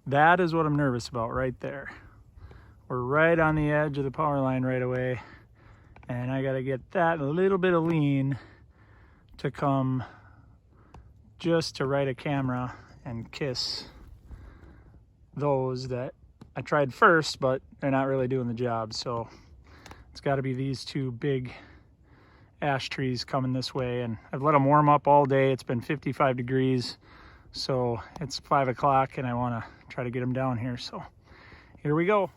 That is what I'm nervous about right there. We're right on the edge of the power line right away. And I gotta get that little bit of lean to come just to right a camera and kiss those that I tried first, but they're not really doing the job. So it's got to be these two big ash trees coming this way, and I've let them warm up all day. It's been 55 degrees, so it's 5 o'clock and I want to try to get them down here. So here we go.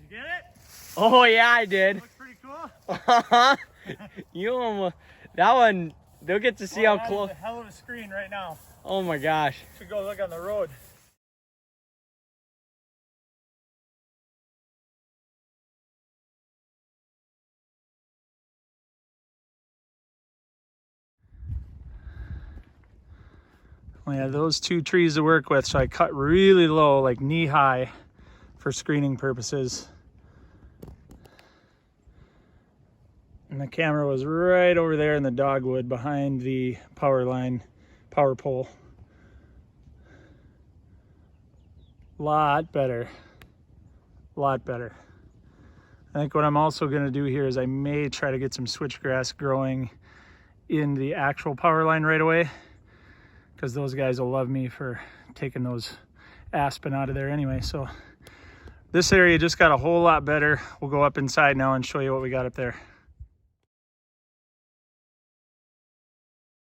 Get it? Oh yeah, I did. Looks pretty cool. You almost, that one, they'll get to see how close. That is a hell of a screen right now. Oh my gosh. Should go look on the road. Only had those 2 trees to work with, so I cut really low, like knee high, for screening purposes. And the camera was right over there in the dogwood behind the power pole. Lot better. Lot better. I think what I'm also going to do here is I may try to get some switchgrass growing in the actual power line right away, because those guys will love me for taking those aspen out of there anyway. So this area just got a whole lot better. We'll go up inside now and show you what we got up there.